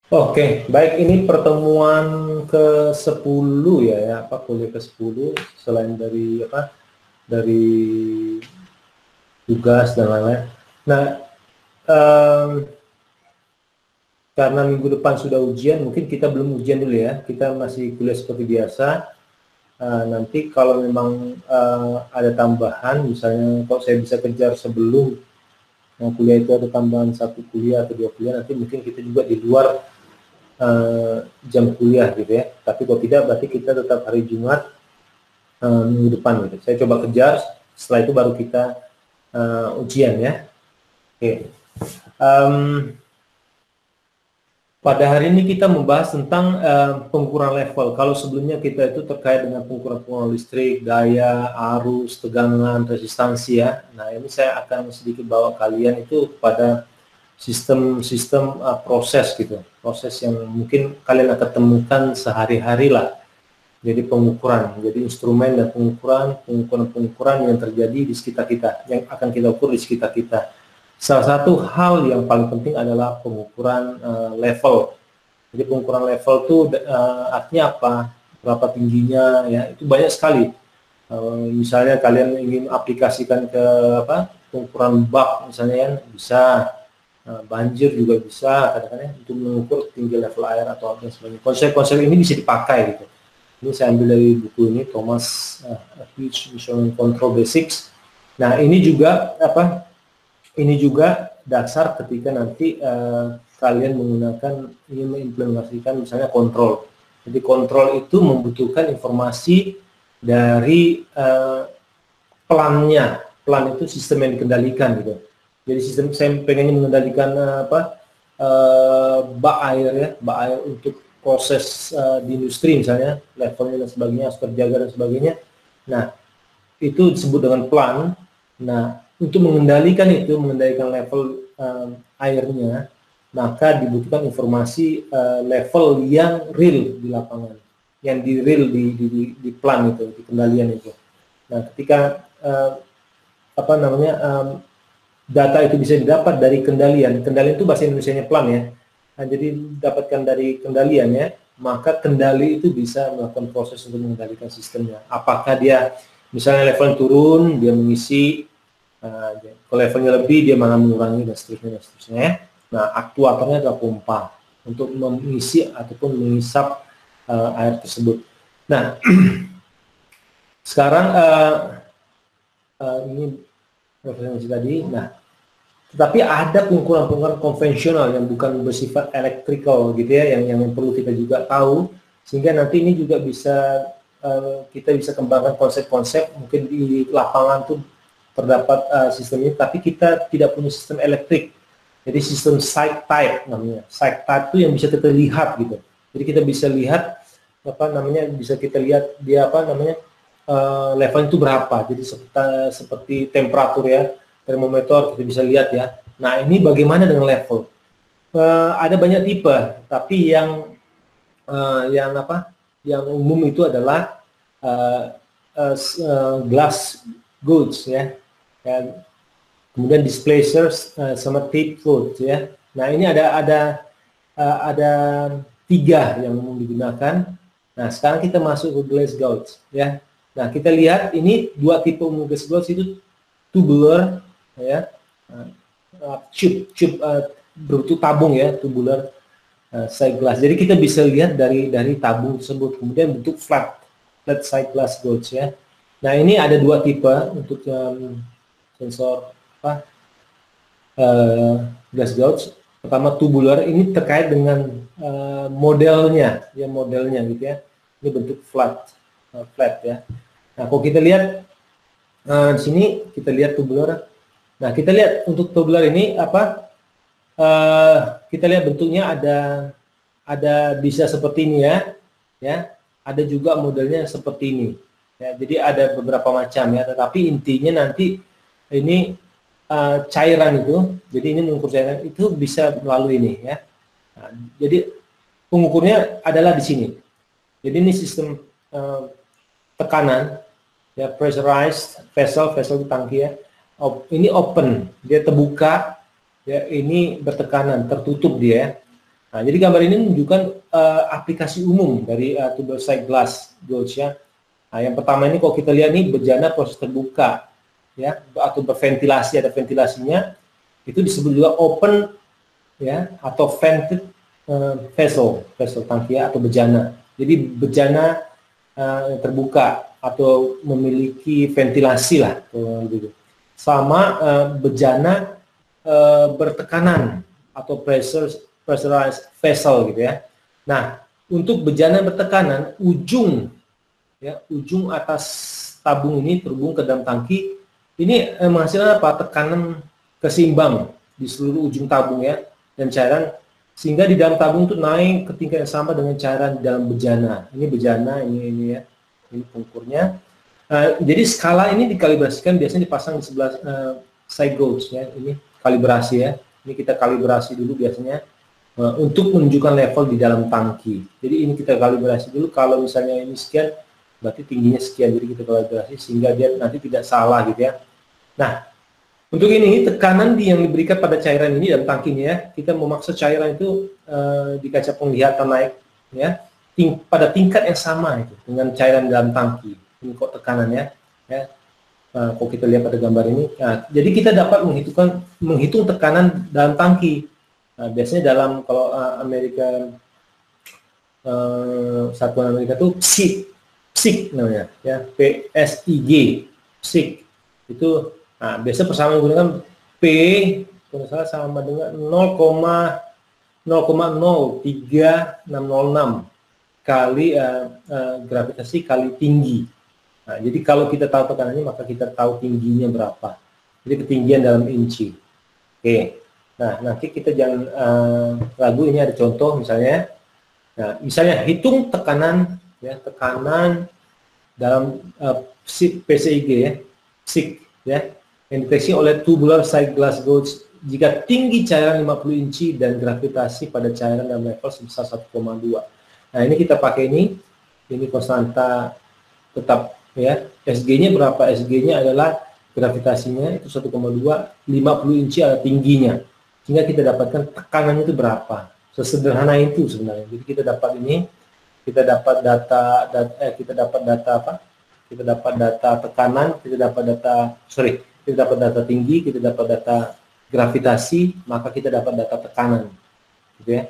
Oke, baik, ini pertemuan ke-10 ya, apa kuliah ke-10 selain dari apa dari tugas dan lain-lain. Nah, em, karena minggu depan sudah ujian, mungkin kita belum ujian dulu ya. Kita masih kuliah seperti biasa. Nanti kalau memang ada tambahan, misalnya kalau saya bisa kejar sebelum kuliah itu ada tambahan 1 kuliah atau 2 kuliah, nanti mungkin kita juga di luar jam kuliah gitu ya. Tapi kalau tidak, berarti kita tetap hari Jumat minggu depan gitu. Saya coba kejar, setelah itu baru kita ujian ya. Oke. Pada hari ini kita membahas tentang pengukuran level. Kalau sebelumnya kita itu terkait dengan pengukuran listrik, daya, arus, tegangan, resistansi ya. Nah, ini saya akan sedikit bawa kalian itu pada sistem-sistem proses gitu. Proses yang mungkin kalian akan temukan sehari-hari lah. Jadi pengukuran, jadi instrumen dan pengukuran yang terjadi di sekitar kita, yang akan kita ukur di sekitar kita. Salah satu hal yang paling penting adalah pengukuran level. Jadi pengukuran level itu artinya apa? Berapa tingginya ya? Itu banyak sekali. Misalnya kalian ingin aplikasikan ke pengukuran bak misalnya ya, bisa. Banjir juga bisa kadang-kadang untuk mengukur tinggi level air atau apa sebagainya. Konsep-konsep ini bisa dipakai gitu. Ini saya ambil dari buku ini Thomas Huge Measurement Control Basics. Nah, ini juga ini juga dasar ketika nanti kalian menggunakan ini mengimplementasikan misalnya kontrol. Jadi kontrol itu membutuhkan informasi dari plannya. Plan itu sistem yang dikendalikan gitu. Jadi sistem saya pengen mengendalikan bak air ya, bak air untuk proses di industri misalnya, levelnya dan sebagainya harus terjaga dan sebagainya. Nah, itu disebut dengan plan. Nah, untuk mengendalikan itu, mengendalikan level airnya, maka dibutuhkan informasi level yang real di lapangan, yang di real di plan itu, di kendalian itu. Nah, ketika data itu bisa didapat dari kendalian. Kendalian itu bahasa Indonesianya plan ya. Nah, jadi dapatkan dari kendalian ya, maka kendali itu bisa melakukan proses untuk mengendalikan sistemnya. Apakah dia misalnya level turun, dia mengisi, kalau levelnya lebih dia malah mengurangi dan seterusnya ya. Nah, aktuatornya adalah pompa untuk mengisi ataupun mengisap air tersebut. Nah, sekarang ini referensi tadi. Nah, tetapi ada pengukuran-pengukuran konvensional yang bukan bersifat elektrikal gitu ya, yang perlu kita juga tahu, sehingga nanti ini juga bisa kita bisa kembangkan konsep-konsep mungkin di lapangan tuh terdapat sistem ini, tapi kita tidak punya sistem elektrik. Jadi sistem site type namanya. Site type itu yang bisa kita lihat gitu. Jadi kita bisa lihat bisa kita lihat dia level itu berapa. Jadi seperti temperatur ya, termometer kita bisa lihat ya. Nah, ini bagaimana dengan level? Ada banyak tipe, tapi yang umum itu adalah glass goods ya. Kemudian displacers sama tape float ya. Nah, ini ada 3 yang umum digunakan. Nah, sekarang kita masuk ke glass gauge ya. Nah, kita lihat ini 2 tipe umum glass gauge itu tubular ya, tube berbentuk tabung ya, tubular side glass. Jadi kita bisa lihat dari tabung tersebut, kemudian bentuk flat side glass gauge ya. Nah, ini ada 2 tipe untuk sensor glass gauge. Pertama tubular, ini terkait dengan modelnya gitu ya. Ini bentuk flat ya. Nah, kalau kita lihat di sini kita lihat tubular. Nah, kita lihat untuk tubular ini kita lihat bentuknya ada bisa seperti ini ya. Ada juga modelnya seperti ini. Ya, jadi ada beberapa macam ya, tetapi intinya nanti ini cairan itu, jadi ini mengukur cairan itu bisa melalui ini ya. Nah, jadi pengukurnya adalah di sini. Jadi ini sistem tekanan ya, pressurized vessel itu tangki ya. Ini open, dia terbuka ya, ini bertekanan, tertutup dia. Nah, jadi gambar ini menunjukkan aplikasi umum dari tubular side glass gauge ya. Nah, yang pertama ini kalau kita lihat nih bejana proses terbuka ya atau berventilasi, ada ventilasinya, itu disebut juga open ya atau vented vessel tangki ya, atau bejana. Jadi bejana terbuka atau memiliki ventilasi lah gitu. Sama bejana bertekanan atau pressurized vessel gitu ya. Nah, untuk bejana bertekanan, ujung atas tabung ini terhubung ke dalam tangki, ini menghasilkan apa? Tekanan keseimbang di seluruh ujung tabung ya, dan cairan, sehingga di dalam tabung itu naik ke tingkat yang sama dengan cairan di dalam bejana. Ini bejana, ini ya, ini pengkurnya. Jadi skala ini dikalibrasikan, biasanya dipasang di sebelah side gauge ya, ini kalibrasi ya. Ini kita kalibrasi dulu biasanya untuk menunjukkan level di dalam tangki. Jadi ini kita kalibrasi dulu, kalau misalnya ini sekian, berarti tingginya sekian, jadi kita kalibrasi sehingga dia nanti tidak salah gitu ya. Nah, untuk ini tekanan yang diberikan pada cairan ini dalam tangkinya ya, kita memaksa cairan itu di kaca penglihatan naik ya, pada tingkat yang sama itu dengan cairan dalam tangki. Ini kok tekanannya ya. Kalau kita lihat pada gambar ini, jadi kita dapat menghitung tekanan dalam tangki. Biasanya dalam kalau Amerika, satuan Amerika itu PSIG namanya ya, PSIG, PSIG itu. Nah, biasa persamaan menggunakan P kalau salah sama dengan 0,03606 kali gravitasi kali tinggi. Nah, jadi kalau kita tahu tekanannya, maka kita tahu tingginya berapa. Jadi ketinggian dalam inci. Oke. Nah, nanti kita jangan ragu, ini ada contoh misalnya. Nah, misalnya hitung tekanan ya, tekanan dalam PSIG ya, PSIG ya, yang dideteksi oleh tubular side glass gauge jika tinggi cairan 50 inci dan gravitasi pada cairan dalam level sebesar 1,2. Nah, ini kita pakai ini konstanta tetap ya. SG-nya berapa? SG-nya adalah gravitasinya itu 1,2, 50 inci adalah tingginya. Sehingga kita dapatkan tekanannya itu berapa. Sesederhana itu sebenarnya. Jadi kita dapat ini, kita dapat data apa? Kita dapat data tekanan, kita dapat data tinggi, kita dapat data gravitasi, maka kita dapat data tekanan, gitu ya.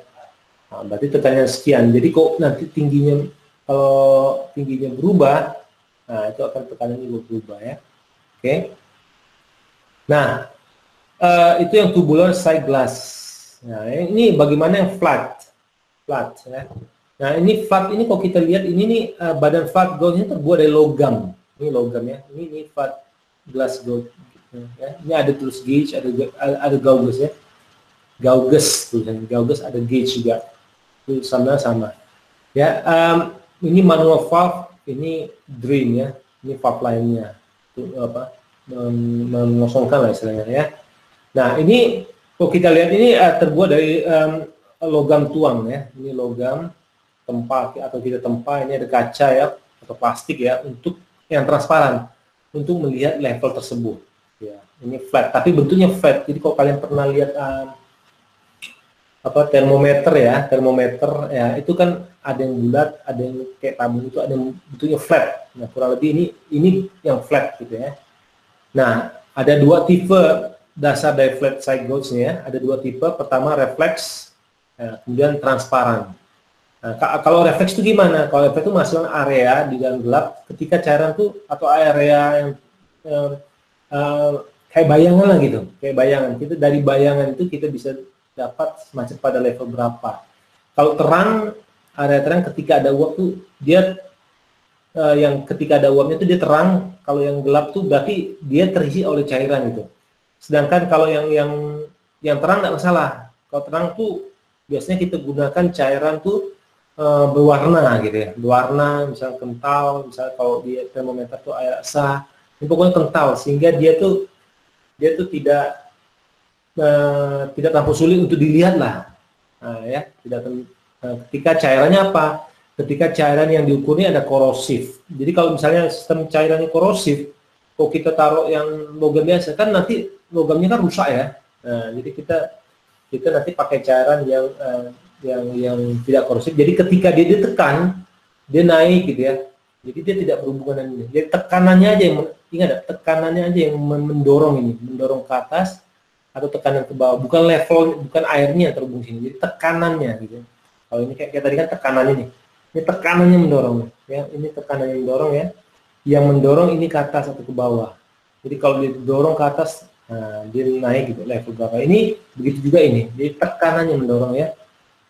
Nah, berarti tekanannya sekian. Jadi kok nanti tingginya, kalau tingginya berubah, nah itu akan tekanannya juga berubah ya. Oke. Nah, itu yang tubular side glass. Nah, ini bagaimana yang flat ya. Nah, ini flat ini kalau kita lihat ini nih badan flat gauge-nya terbuat dari logam. Ini logam ya. Ini flat glass gauge. Ya. Ini ada terus gauge, ada gauges ya. Gauges tulisannya, gauges ada gauge juga. Itu sama. Ya, ini manual valve, ini drain ya. Ini valve lainnya. Itu apa? Mengosongkan lah istilahnya ya. Nah, ini kalau kita lihat ini terbuat dari logam tuang ya. Ini logam tempa atau kita tempa, ini ada kaca ya atau plastik ya untuk yang transparan untuk melihat level tersebut. Ya, ini flat, tapi bentuknya flat. Jadi kalau kalian pernah lihat termometer ya, itu kan ada yang bulat, ada yang kayak tabung, itu ada yang bentuknya flat. Nah, kurang lebih ini yang flat gitu ya. Nah, ada dua tipe dasar dari flat side gauge-nya ya. Ada dua tipe. Pertama refleks, kemudian transparan. Nah, kalau refleks itu gimana? Kalau refleks itu menghasilkan area di dalam gelap ketika cairan itu atau area yang kayak bayangan lah gitu, kayak bayangan. Kita dari bayangan itu kita bisa dapat semacam pada level berapa. Kalau terang, area terang ketika ada uap tuh dia yang ketika ada uapnya itu dia terang. Kalau yang gelap tuh berarti dia terisi oleh cairan gitu. Sedangkan kalau yang terang nggak masalah. Kalau terang tuh biasanya kita gunakan cairan tuh berwarna gitu ya, berwarna misalnya kental, misalnya kalau di termometer tuh air sah, ini pokoknya kental sehingga dia tuh tidak terlalu sulit untuk dilihat lah. Nah, ya, ketika cairannya apa? Ketika cairan yang diukurnya ada korosif. Jadi kalau misalnya sistem cairannya korosif, kalau kita taruh yang logam biasa kan nanti logamnya kan rusak ya. Nah, jadi kita nanti pakai cairan yang yang tidak korosif. Jadi ketika dia ditekan, dia naik gitu ya. Jadi dia tidak berhubungan dengan ini. Jadi tekanannya aja yang ingat, tekanannya aja yang mendorong ini, mendorong ke atas atau tekanan ke bawah, bukan level, bukan airnya yang terhubung sini. Jadi tekanannya gitu. Kalau ini kayak tadi kan tekanan ini tekanannya mendorong ya. Ini tekanannya mendorong ya. Yang mendorong ini ke atas atau ke bawah. Jadi kalau didorong ke atas, nah, dia naik gitu level berapa. Ini begitu juga ini. Jadi tekanannya mendorong ya.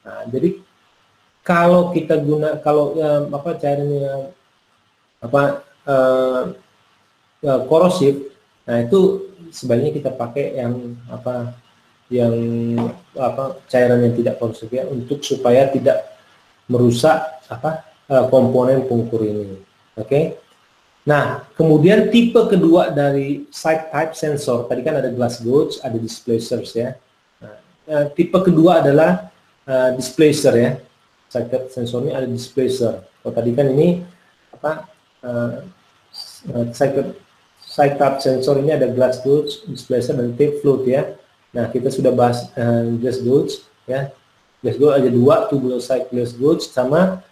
Nah, jadi kalau kita kalau cairannya korosif, nah itu sebaiknya kita pakai yang cairan yang tidak korosif ya, untuk supaya tidak merusak komponen pengukur ini. Oke. Nah, kemudian tipe kedua dari side type sensor, tadi kan ada glass gauge, ada displacers ya. Nah, tipe kedua adalah displacer ya. Side type sensor ini ada displacer. Kalau tadi kan ini side type sensor ini ada glass gauge, displacer, dan tape float ya. Nah, kita sudah bahas glass gauge ya. Glass gauge ada dua, tubular side glass gauge sama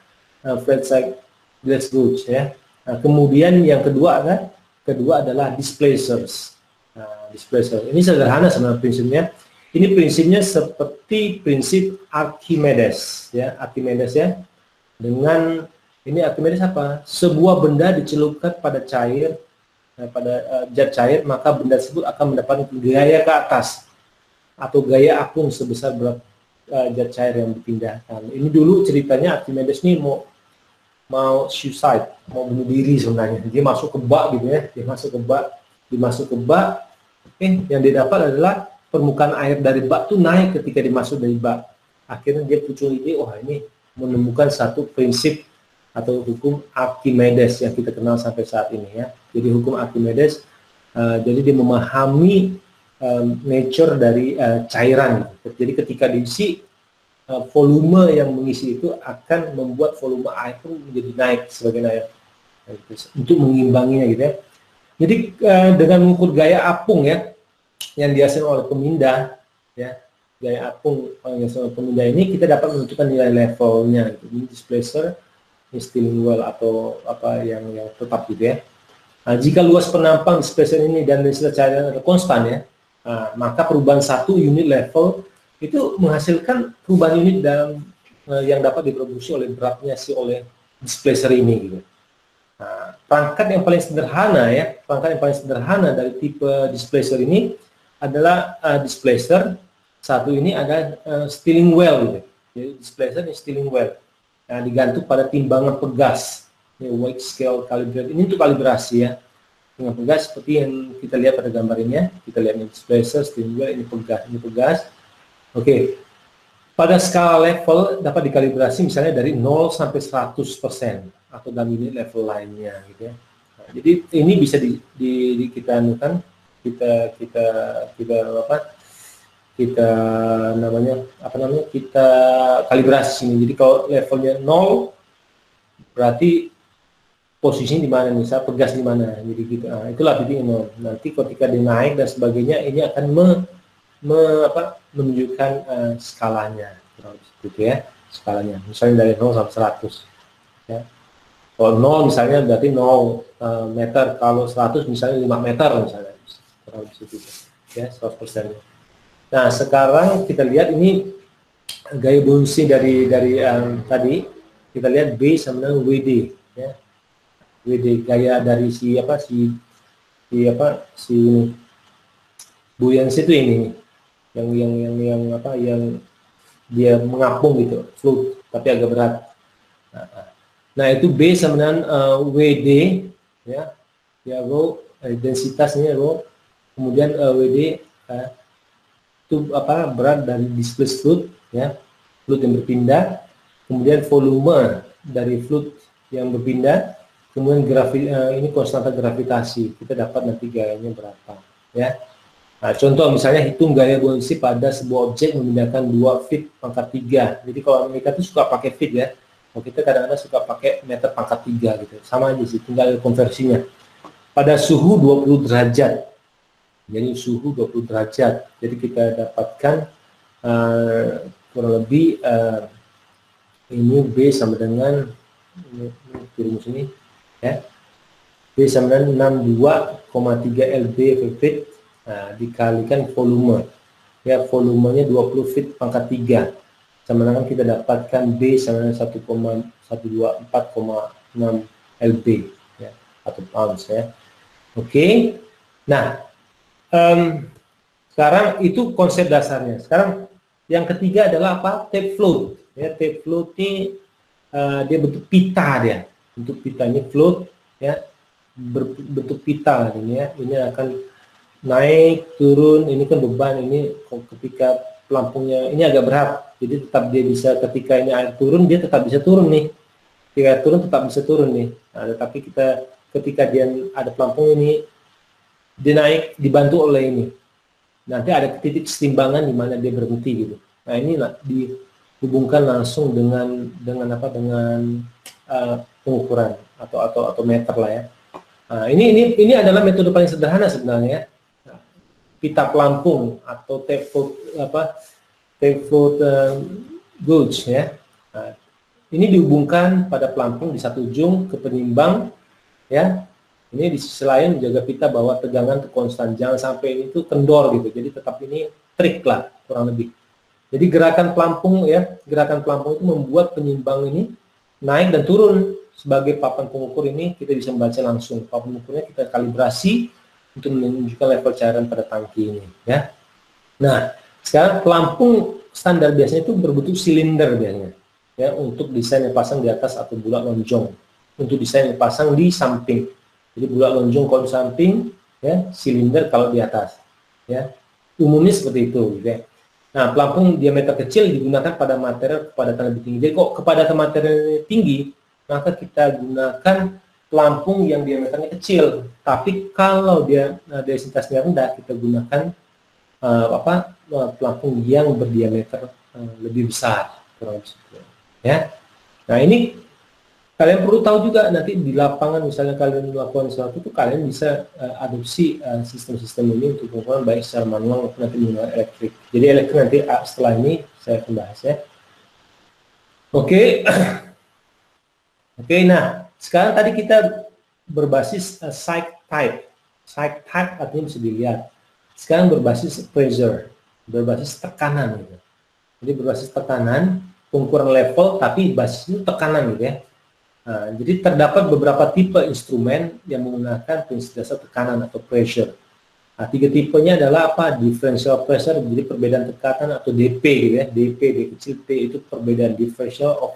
flat side glass gauge ya. Nah, kemudian yang kedua adalah displacers. Nah, displacer ini sederhana sebenarnya prinsipnya. Ini prinsipnya seperti prinsip Archimedes ya, Archimedes ya. Dengan ini Archimedes apa? Sebuah benda dicelupkan pada cair, pada zat cair, maka benda tersebut akan mendapatkan gaya ke atas atau gaya apung sebesar berat zat cair yang dipindahkan. Ini dulu ceritanya Archimedes ini mau suicide, mau bunuh diri sebenarnya. Dia masuk ke bak gitu ya, dia masuk ke bak, yang dia dapat adalah permukaan air dari bak tuh naik ketika dimasuk dari bak. Akhirnya dia muncul ide, ini menemukan satu prinsip atau hukum Archimedes yang kita kenal sampai saat ini ya. Jadi hukum Archimedes, jadi dia memahami nature dari cairan. Jadi ketika diisi, volume yang mengisi itu akan membuat volume air pun menjadi naik sebagai air untuk mengimbanginya gitu ya. Jadi dengan mengukur gaya apung ya yang dihasilkan oleh pemindah ya, gaya apung yang dihasilkan oleh pemindah ini kita dapat menentukan nilai levelnya gitu. Ini displacer, ini steering wheel atau yang tetap gitu ya. Nah, jika luas penampang displacer ini dan densitas cairan adalah konstan ya, maka perubahan satu unit level itu menghasilkan perubahan unit dalam yang dapat diproduksi oleh beratnya oleh displacer ini gitu. Nah, perangkat yang paling sederhana dari tipe displacer ini adalah displacer satu ini ada steering wheel gitu. Jadi displacer ini steering wheel. Nah, digantung pada timbangan pegas. Ini weight scale calibrate. Ini untuk kalibrasi ya. Dengan pegas seperti yang kita lihat pada gambar ini ya. Kita lihat ini displacer, steering wheel, ini pegas. Oke, pada skala level dapat dikalibrasi misalnya dari 0 sampai 100% atau dalam unit level lainnya gitu ya. Nah, jadi ini bisa kita kalibrasi sini. Jadi kalau levelnya 0 berarti posisinya di mana, misalnya pegas di mana, jadi gitu. Nah, itulah titik 0. Nanti ketika dinaik dan sebagainya ini akan menunjukkan skalanya gitu ya, skalanya misalnya dari 0 sampai 100 ya. Kalau 0 misalnya berarti 0 meter, kalau 100 misalnya 5 meter misalnya, ya 100%. Nah, sekarang kita lihat ini gaya buoyancy dari tadi kita lihat B sama dengan WD ya. WD gaya dari si buoyancy itu ini yang dia mengapung gitu, float tapi agak berat. Nah, itu B sama dengan WD ya, rho densitasnya rho, kemudian WD itu berat dari displaced fluid ya, fluid yang berpindah, kemudian volume dari fluid yang berpindah, kemudian ini konstanta gravitasi, kita dapat nanti gayanya berapa ya. Nah, contoh misalnya hitung gaya buoyancy pada sebuah objek memindahkan 2 feet pangkat 3. Jadi kalau Amerika itu suka pakai feet ya. Kalau kita kadang-kadang suka pakai meter pangkat 3 gitu. Sama aja sih, tinggal konversinya. Pada suhu 20 derajat. Jadi suhu 20 derajat. Jadi kita dapatkan kurang lebih ini B sama dengan ini di rumus ini ya, B sama dengan 62,3 lb per feet, dikalikan volume ya, volumenya 20 feet pangkat 3, sama dengan kita dapatkan B sama dengan 1,124,6 lb ya, atau pounds ya. Oke. Nah, sekarang itu konsep dasarnya. Sekarang yang ketiga adalah apa? Tape float. Ya, tape float ini dia bentuk pita dia. Bentuk pita ini float ya, berbentuk pita ini ya. Ini akan naik turun. Ini kan beban ini ketika pelampungnya ini agak berat. Jadi tetap dia bisa ketika ini air turun dia tetap bisa turun nih. Ketika air turun tetap bisa turun nih. Nah, tetapi ketika dia ada pelampung ini dia naik dibantu oleh ini. Nanti ada titik keseimbangan di mana dia berhenti gitu. Nah, ini dihubungkan langsung dengan apa? Dengan pengukuran atau meter lah ya. Nah, ini adalah metode paling sederhana sebenarnya. Nah, pita pelampung atau tape float gauge ya. Nah, ini dihubungkan pada pelampung di satu ujung ke penimbang ya. Ini di sisi lain menjaga pita bahwa tegangan itu konstan, jangan sampai ini tuh kendor gitu. Jadi tetap ini trik lah kurang lebih. Jadi gerakan pelampung ya, gerakan pelampung itu membuat penyimbang ini naik dan turun. Sebagai papan pengukur ini kita bisa membaca langsung. Papan pengukurnya kita kalibrasi untuk menunjukkan level cairan pada tangki ini ya. Nah, sekarang pelampung standar biasanya itu berbentuk silinder biasanya ya, untuk desain yang pasang di atas atau bulat lonjong. Untuk desain yang pasang di samping. Jadi bulat lonjong kalau di samping, ya, silinder kalau di atas, ya. Umumnya seperti itu, gitu ya. Nah, pelampung diameter kecil digunakan pada material kepadatan lebih tinggi. Jadi kok kepadatan material tinggi, maka kita gunakan pelampung yang diameternya kecil. Tapi kalau dia densitasnya rendah, kita gunakan pelampung yang berdiameter lebih besar, kurang lebih, ya. Nah, ini kalian perlu tahu juga nanti di lapangan, misalnya kalian melakukan sesuatu itu, kalian bisa adopsi sistem-sistem ini untuk pengukuran baik secara manual maupun nanti menggunakan elektrik. Jadi elektrik nanti setelah ini saya akan bahas ya. Oke. Oke, nah sekarang tadi kita berbasis site type. Site type artinya bisa dilihat. Sekarang berbasis pressure, berbasis tekanan gitu. Jadi berbasis tekanan, pengukuran level tapi basisnya tekanan gitu ya. Nah, jadi terdapat beberapa tipe instrumen yang menggunakan prinsip dasar tekanan atau pressure. Nah, 3 tipenya adalah apa? Differential pressure, jadi perbedaan tekanan atau DP gitu ya. DP, D kecil P itu perbedaan differential of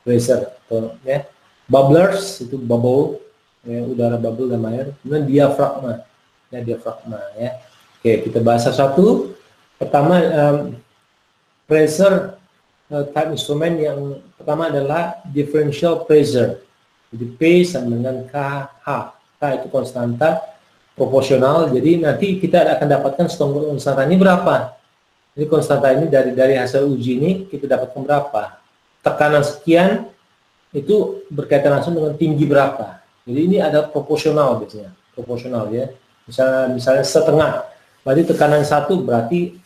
pressure atau ya. Bubblers itu bubble, ya, udara bubble dalam air. Kemudian diafragma, ya diafragma ya. Oke, kita bahas satu-satu. Pertama pressure type instrumen yang pertama adalah differential pressure. Jadi P sama dengan KH. K itu konstanta proporsional. Jadi nanti kita akan dapatkan konstanta ini berapa. Jadi konstanta ini dari hasil uji ini kita dapatkan berapa. Tekanan sekian itu berkaitan langsung dengan tinggi berapa. Jadi ini ada proporsional biasanya. Proporsional ya. Misalnya setengah. Berarti tekanan 1 berarti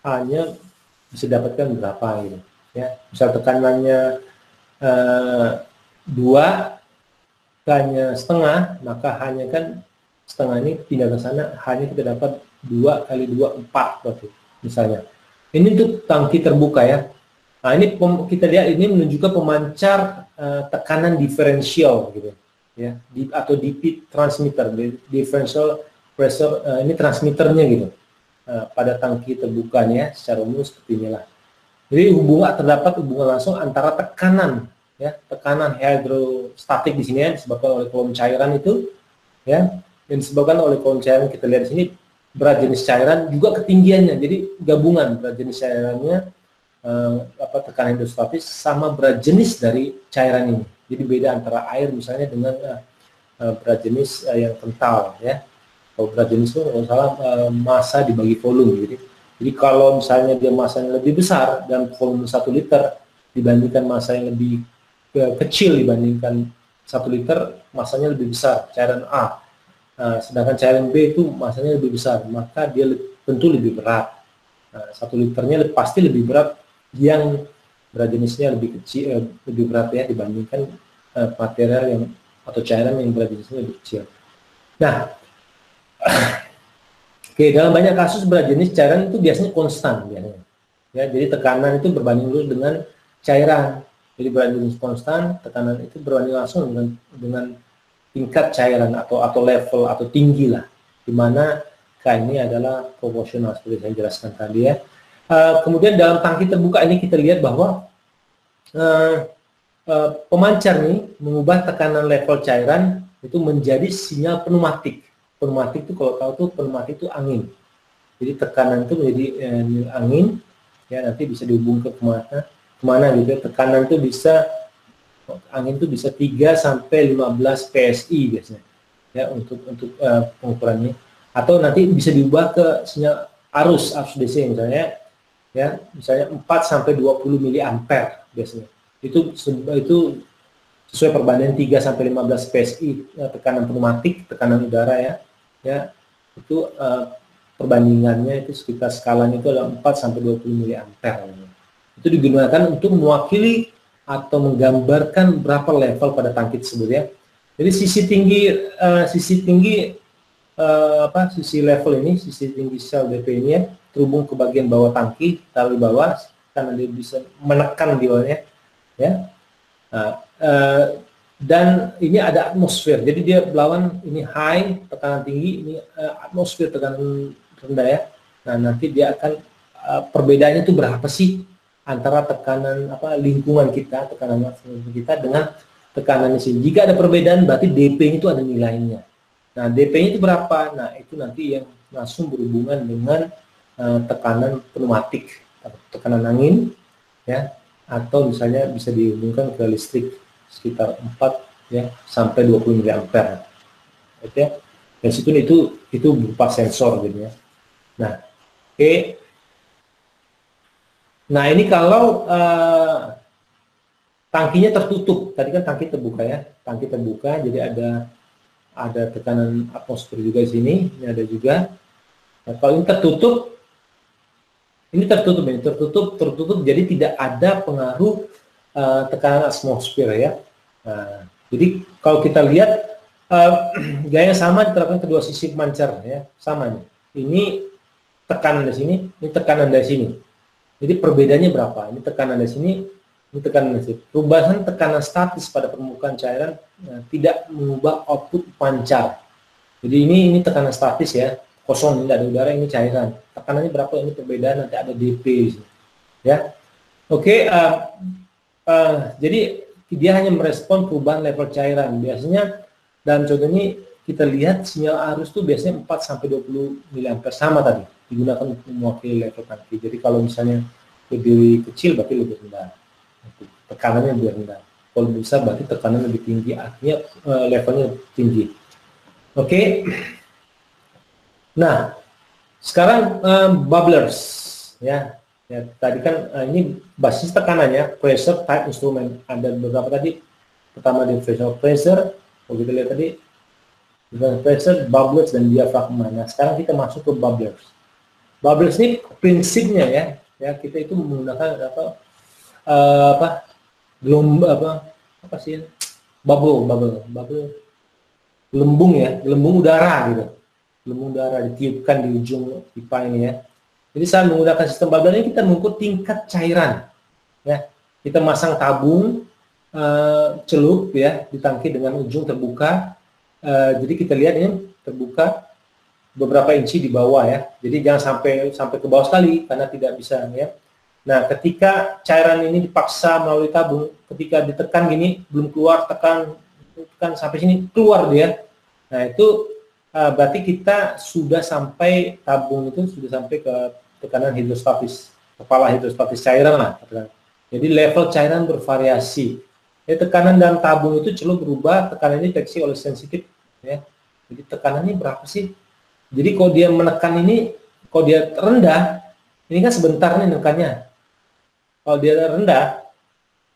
hanya bisa dapatkan berapa gitu. Ya, misal tekanannya 2, tekanannya setengah, maka hanya kan setengah ini pindah ke sana, hanya kita dapat 2 kali 2, 4 berarti misalnya. Ini untuk tangki terbuka ya. Nah, ini kita lihat ini menunjukkan pemancar tekanan diferensial gitu ya, atau DP transmitter, differential pressure, ini transmitternya gitu pada tangki terbukanya secara umum seperti inilah. Jadi terdapat hubungan langsung antara tekanan ya, tekanan hidrostatik di sini ya, disebabkan oleh kolom cairan itu ya, dan disebabkan oleh kolom cairan kita lihat di sini berat jenis cairan juga ketinggiannya. Jadi gabungan berat jenis cairannya tekanan hidrostatis sama berat jenis dari cairan ini. Jadi beda antara air misalnya dengan berat jenis yang kental ya. Kalau berat jenis itu kalau salah massa dibagi volume. Jadi kalau misalnya dia masanya lebih besar dan volume 1 liter dibandingkan massa yang lebih kecil dibandingkan 1 liter, masanya lebih besar cairan A. Sedangkan cairan B itu masanya lebih besar, maka dia tentu lebih berat. 1 liternya pasti lebih berat yang berat jenisnya lebih kecil, lebih berat ya dibandingkan material yang atau cairan yang berat jenisnya lebih kecil. Nah, oke, dalam banyak kasus berat jenis cairan itu biasanya konstan biasanya. Ya, jadi tekanan itu berbanding lurus dengan cairan. Jadi berat jenis konstan, tekanan itu berbanding langsung dengan tingkat cairan atau level atau tinggi lah, di mana K ini adalah proporsional seperti saya jelaskan tadi ya. Kemudian dalam tangki terbuka ini kita lihat bahwa pemancar nih mengubah tekanan level cairan itu menjadi sinyal pneumatik. Pneumatik itu kalau tahu tuh pneumatik itu angin. Jadi tekanan itu menjadi angin ya, nanti bisa dihubungkan kemana gitu ya. Tekanan itu bisa angin itu bisa 3 sampai 15 PSI biasanya ya untuk pengukurannya, atau nanti bisa diubah ke sinyal arus DC misalnya ya, misalnya 4 sampai 20 miliampere biasanya. Itu sesuai perbandingan 3 sampai 15 PSI tekanan pneumatik, tekanan udara ya itu perbandingannya itu sekitar skalanya itu adalah 4 sampai 20 miliampere. Itu digunakan untuk mewakili atau menggambarkan berapa level pada tangki tersebut ya. Jadi sisi level ini, sisi tinggi sel DP ini ya, terhubung ke bagian bawah tangki, taruh di bawah karena dia bisa menekan di bawahnya ya. Dan ini ada atmosfer, jadi dia melawan ini high tekanan tinggi, ini atmosfer tekanan rendah ya. Nah nanti dia akan perbedaannya itu berapa sih antara tekanan lingkungan kita, tekanan kita dengan tekanan di sini. Jika ada perbedaan berarti DP itu ada nilainya. Nah DP itu berapa? Nah itu nanti yang langsung berhubungan dengan tekanan pneumatik atau tekanan angin ya, atau misalnya bisa dihubungkan ke listrik sekitar 4 ya sampai 20 miliampere. Oke. Dan situ itu berupa sensor gitu ya. Nah, oke. Nah ini kalau tangkinya tertutup, tadi kan tangki terbuka ya, tangki terbuka, jadi ada tekanan atmosfer juga di sini, ini ada juga. Nah, kalau ini tertutup, jadi tidak ada pengaruh tekanan atmosfer ya. Nah, jadi kalau kita lihat gaya sama diterapkan kedua sisi pemancar ya, sama nih. Ini tekanan dari sini, ini tekanan dari sini. Jadi perbedaannya berapa? Ini tekanan dari sini, ini tekanan dari sini. Perubahan tekanan statis pada permukaan cairan tidak mengubah output pancar. Jadi ini tekanan statis ya, kosong, tidak ada udara, ini cairan. Tekanannya berapa? Ini perbedaan, nanti ada DP di sini. Ya, oke. Jadi dia hanya merespon perubahan level cairan. Biasanya dalam contoh ini kita lihat sinyal arus itu biasanya 4 sampai 20 miliampere sama tadi, digunakan untuk mewakili level tangki. Jadi kalau misalnya lebih kecil berarti lebih rendah, tekanannya lebih rendah. Kalau lebih besar berarti tekanan lebih tinggi, artinya levelnya lebih tinggi. Oke. Nah, sekarang bubblers ya. Ya, tadi kan ini basis tekanannya pressure type instrument. Ada beberapa tadi. Pertama di pressure, kalau kita lihat tadi pressure, bubblers dan diafragma. Nah, sekarang kita masuk ke bubblers. Bubblers ini prinsipnya ya kita itu menggunakan bubble gelembung ya, gelembung udara gitu. Gelembung udara ditiupkan di ujung pipa ini ya. Jadi saat menggunakan sistem bubble ini kita mengukur tingkat cairan ya. Kita masang tabung celup ya di tangki dengan ujung terbuka. Jadi kita lihat ini terbuka beberapa inci di bawah ya. Jadi jangan sampai ke bawah sekali karena tidak bisa ya. Nah, ketika cairan ini dipaksa melalui tabung, ketika ditekan gini belum keluar, tekan sampai sini keluar dia. Nah, itu berarti kita sudah sampai, tabung itu sudah sampai ke tekanan hidrostatis, kepala hidrostatis cairan lah. Jadi level cairan bervariasi. Ya, tekanan dalam tabung itu celup berubah, tekanan ini deteksi oleh sensitif ya. Jadi tekanannya berapa sih? Jadi kalau dia menekan ini, kalau dia rendah, ini kan sebentar nih nekannya. Kalau dia rendah,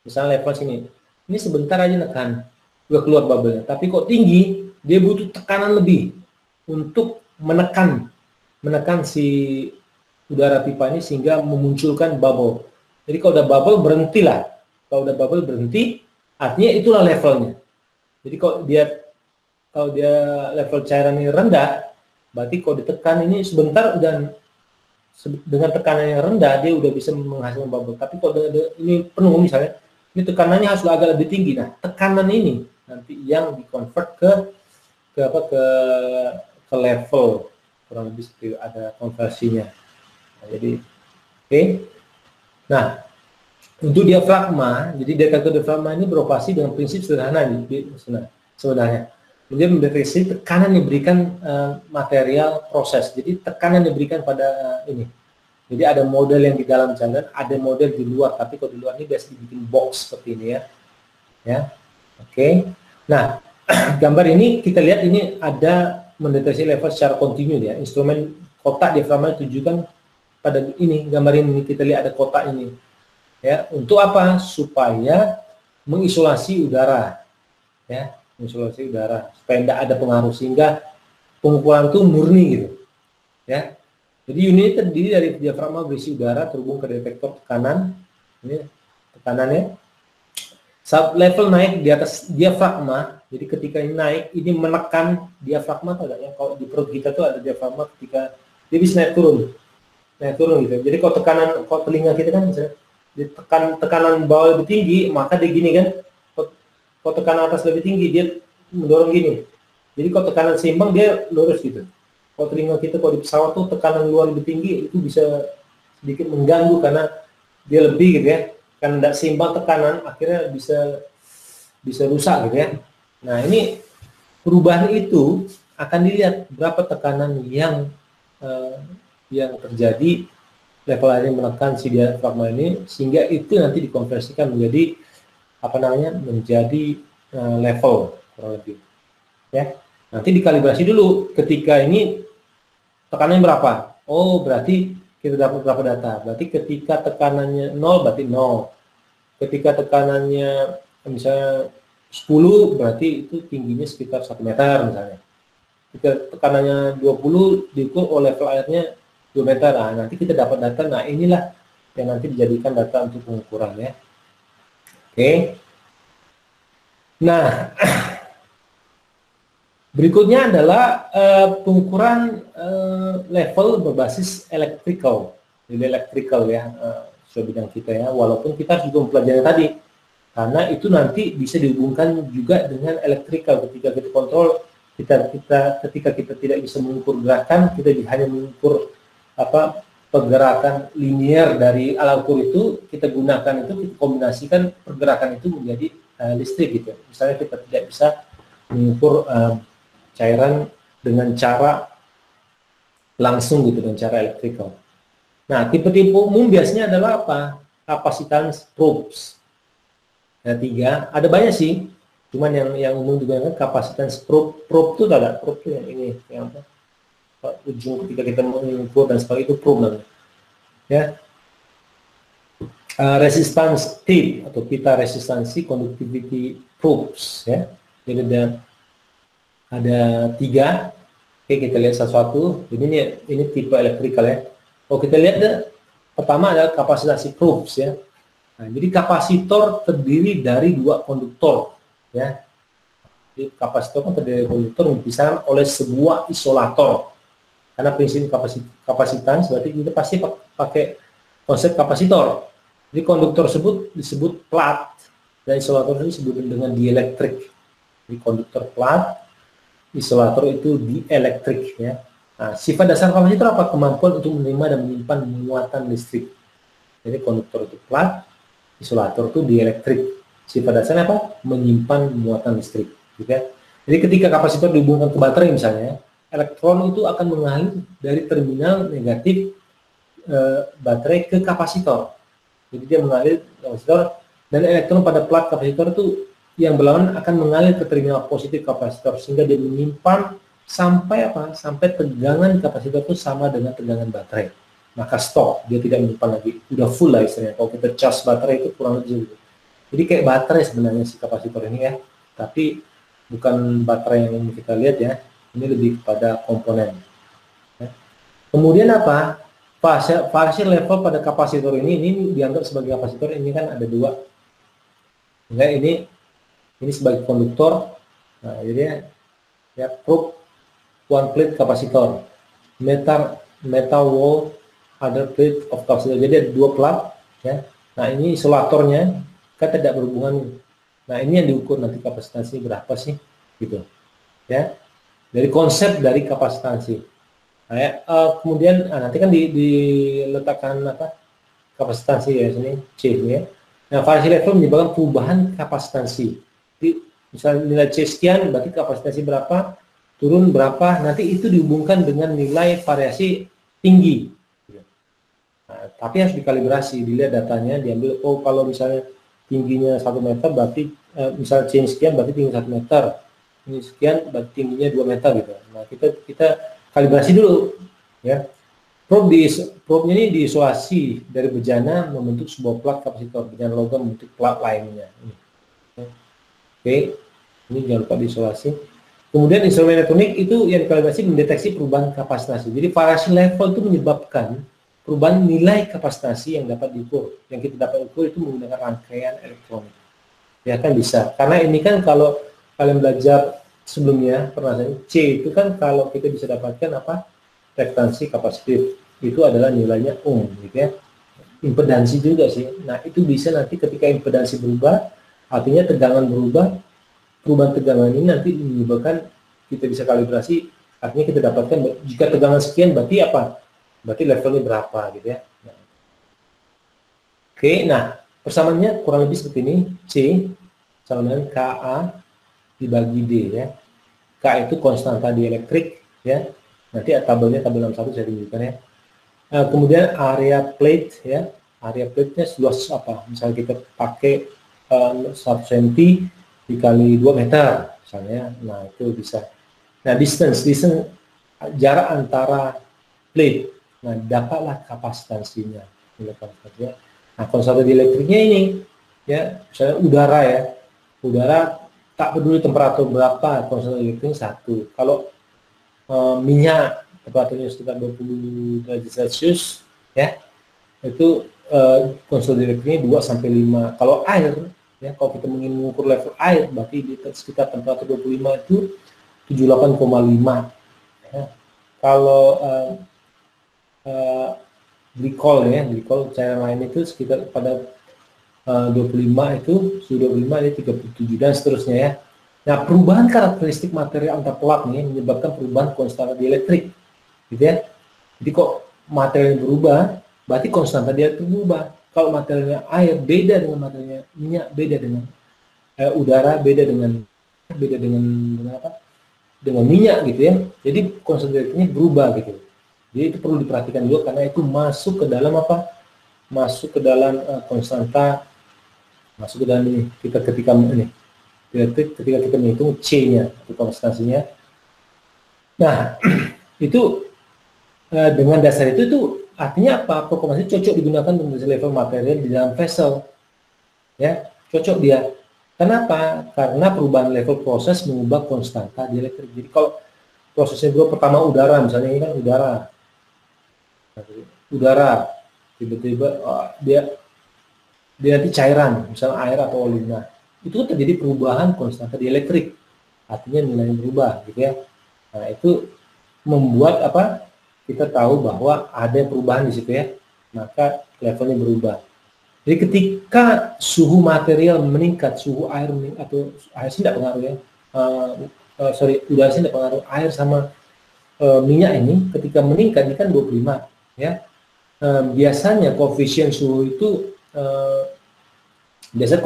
misalnya level sini, ini sebentar aja nekan, udah keluar bubble-nya. Tapi kok tinggi, dia butuh tekanan lebih untuk menekan si udara pipa ini sehingga memunculkan bubble. Jadi kalau udah bubble berhentilah. Kalau udah bubble berhenti, artinya itulah levelnya. Jadi kalau dia level cairan ini rendah, berarti kalau ditekan ini sebentar dan dengan tekanan yang rendah dia udah bisa menghasilkan bubble. Tapi kalau ini penuh misalnya, ini tekanannya harus agak lebih tinggi. Nah, tekanan ini nanti yang dikonvert ke level, kurang lebih seperti ada konversinya. Nah, jadi oke. Nah, untuk diafragma, jadi detektor diafragma ini beroperasi dengan prinsip sederhana sebenarnya. Dia mendeteksi tekanan yang diberikan material proses. Jadi tekanan yang diberikan pada ini. Jadi ada model yang di dalam cairan, ada model di luar. Tapi kalau di luar ini biasa dibikin box seperti ini ya. Ya, oke. Nah, gambar ini kita lihat ini ada mendeteksi level secara kontinu ya. Instrumen kotak diafragma ditujukan pada ini, gambar ini kita lihat ada kotak ini. Ya, untuk apa? Supaya mengisolasi udara. Ya, mengisolasi udara supaya tidak ada pengaruh sehingga pengukuran itu murni gitu. Ya. Jadi unit terdiri dari diafragma berisi udara terhubung ke detektor tekanan. Ini tekanannya. Saat level naik di atas diafragma, jadi ketika ini naik, ini menekan diafragma atau enggak ya? Kalau di perut kita tuh ada diafragma ketika dia bisa naik turun gitu. Jadi kalau telinga kita kan bisa tekanan bawah lebih tinggi, maka dia gini kan. Kalau tekanan atas lebih tinggi, dia mendorong gini. Jadi kalau tekanan seimbang, dia lurus gitu. Kalau telinga kita, kalau di pesawat tuh tekanan luar lebih tinggi, itu bisa sedikit mengganggu karena dia lebih gitu ya. Karena tidak seimbang tekanan, akhirnya bisa rusak gitu ya. Nah ini perubahan itu akan dilihat berapa tekanan yang terjadi level airnya menekan si diafragma ini, sehingga itu nanti dikonversikan menjadi menjadi level kurang lebih ya. Nanti dikalibrasi dulu ketika ini tekanannya berapa. Oh berarti kita dapat berapa data. Berarti ketika tekanannya 0 berarti 0. Ketika tekanannya misalnya 10 berarti itu tingginya sekitar 1 meter misalnya. Ketika tekanannya 20 diukur oleh level airnya 2 meter. Nah, nanti kita dapat data. Nah, inilah yang nanti dijadikan data untuk pengukuran ya. Oke. Nah, berikutnya adalah pengukuran level berbasis electrical. Jadi electrical ya, sesuai bidang kita ya. Walaupun kita juga mempelajari tadi. Karena itu nanti bisa dihubungkan juga dengan electrical ketika kita kontrol ketika kita tidak bisa mengukur gerakan, kita hanya mengukur pergerakan linear dari alat ukur itu, kita gunakan itu, kita kombinasikan pergerakan itu menjadi listrik gitu. Misalnya kita tidak bisa mengukur cairan dengan cara langsung gitu, dengan cara elektrikal. Nah, tipe-tipe umum biasanya adalah apa? Kapasitas probes. Nah, 3, ada banyak sih. Cuman yang umum digunakan kapasitas probe itu ada, probe itu yang ini, yang apa? Ujung ketika kita mengukur dan sebagainya itu probe namanya. Ya. Resistance tape atau pita resistansi conductivity probes ya. Jadi ada 3. Oke, kita lihat satu-satu. Ini tipe elektrikal ya. Kalau kita lihat pertama adalah kapasitasi probes ya. Nah, jadi kapasitor terdiri dari 2 konduktor ya. Jadi kapasitor kan terdiri dari konduktor yang dipisahkan oleh sebuah isolator. Karena prinsip kapasitan berarti kita pasti pakai konsep kapasitor. Jadi konduktor tersebut disebut plat dan isolator itu disebut dengan dielektrik. Jadi konduktor plat, isolator itu dielektrik ya. Nah, sifat dasar kapasitor apa? Kemampuan untuk menerima dan menyimpan muatan listrik. Jadi konduktor itu plat, isolator itu dielektrik. Sifat dasarnya apa? Menyimpan muatan listrik. Gitu ya. Jadi ketika kapasitor dihubungkan ke baterai misalnya, elektron itu akan mengalir dari terminal negatif baterai ke kapasitor. Jadi dia mengalir ke kapasitor dan elektron pada plat kapasitor itu yang berlawanan akan mengalir ke terminal positif kapasitor sehingga dia menyimpan sampai apa? Sampai tegangan kapasitor itu sama dengan tegangan baterai. Maka stop, dia tidak menyimpan lagi. Udah full lah istilahnya. Kalau kita cas baterai itu kurang lebih gitu. Jadi kayak baterai sebenarnya si kapasitor ini ya. Tapi bukan baterai yang kita lihat ya. Ini lebih kepada komponen. Ya. Kemudian apa? Fase level pada kapasitor ini dianggap sebagai kapasitor, ini kan ada dua. Enggak, ini sebagai konduktor. Nah, jadi ya probe one plate kapasitor, metal wall other plate of kapasitor. Jadi ada dua plat ya. Nah, ini isolatornya kan tidak berhubungan. Nah, ini yang diukur nanti kapasitansi berapa sih gitu ya. Dari konsep dari kapasitansi. Nah, ya, kemudian nanti kan diletakkan apa kapasitansi ya sini C ya. Nah, variasi level menyebabkan perubahan kapasitansi. Jadi misalnya nilai C sekian, berarti kapasitansi berapa, turun berapa, nanti itu dihubungkan dengan nilai variasi tinggi. Nah, tapi harus dikalibrasi, dilihat datanya, diambil, oh kalau misalnya tingginya 1 meter, berarti misalnya C sekian, berarti tinggi 1 meter. Ini sekian, berarti tingginya 2 meter gitu. Nah, kita kalibrasi dulu, ya. Probe ini diisolasi dari bejana membentuk sebuah plat kapasitor, bejana logam membentuk plat lainnya. Oke, ini jangan lupa diisolasi. Kemudian instrumen elektronik itu yang dikalibrasi mendeteksi perubahan kapasitansi. Jadi variasi level itu menyebabkan perubahan nilai kapasitansi yang dapat diukur. Yang kita dapat ukur itu menggunakan rangkaian elektronik. Ya kan bisa. Karena ini kan kalau kalian belajar sebelumnya pernah C itu kan kalau kita bisa dapatkan apa? Reaktansi kapasitif itu adalah nilainya gitu ya. Impedansi juga sih. Nah, itu bisa nanti ketika impedansi berubah, artinya tegangan berubah, perubahan tegangan ini nanti menyebabkan kita bisa kalibrasi, artinya kita dapatkan jika tegangan sekian berarti apa? Berarti levelnya berapa gitu ya. Nah. Oke, nah persamaannya kurang lebih seperti ini. C sama dengan Ka dibagi D ya. K itu konstanta dielektrik ya. Nanti tabelnya tabel 61 saya tunjukkan ya. Kemudian area plate ya. Area plate-nya luas apa? Misalnya kita pakai 1 cm dikali 2 meter misalnya. Nah, itu bisa. Nah, distance jarak antara plate. Nah, dapatlah kapasitansinya. Nah, konstanta dielektriknya ini ya, misalnya udara ya. Udara tak peduli temperatur berapa, konstanta dielektriknya 1. Kalau minyak temperaturnya sekitar 20 derajat Celcius ya, itu konstanta dielektriknya 2 sampai 5. Kalau air ya, kalau kita ingin mengukur level air berarti di sekitar temperatur 25 itu 78,5 ya. Kalau glikol ya, glikol cairan lain itu sekitar pada 25 itu suhu 25 ini 37 dan seterusnya ya. Nah, perubahan karakteristik material antar pelat nih menyebabkan perubahan konstanta dielektrik, gitu ya. Jadi kok materialnya berubah, berarti konstanta dielektrik berubah. Kalau materialnya air beda dengan materialnya minyak, beda dengan udara, beda dengan apa? Dengan minyak gitu ya. Jadi konstanta dielektriknya berubah gitu. Jadi itu perlu diperhatikan juga karena itu masuk ke dalam apa? Masuk ke dalam konstanta, masuk ke dalam ini kita ketika ini. Ketika kita menghitung C-nya atau konstansinya. Nah, itu dengan dasar itu artinya apa? Performance cocok digunakan untuk level material di dalam vessel. Ya, cocok dia. Kenapa? Karena perubahan level proses mengubah konstanta dielektrik. Jadi kalau prosesnya dulu pertama udara, misalnya ini kan udara, tiba-tiba dia nanti cairan, misalnya air atau oli. Nah, itu terjadi perubahan konstanta dielektrik, artinya nilainya berubah gitu ya. Nah, itu membuat apa? Kita tahu bahwa ada perubahan di situ ya, maka levelnya berubah. Jadi ketika suhu material meningkat, suhu air meningkat, atau air sih tidak pengaruh ya, udara sih tidak pengaruh, air sama minyak ini ketika meningkat ini kan 25 ya. Biasanya koefisien suhu itu biasanya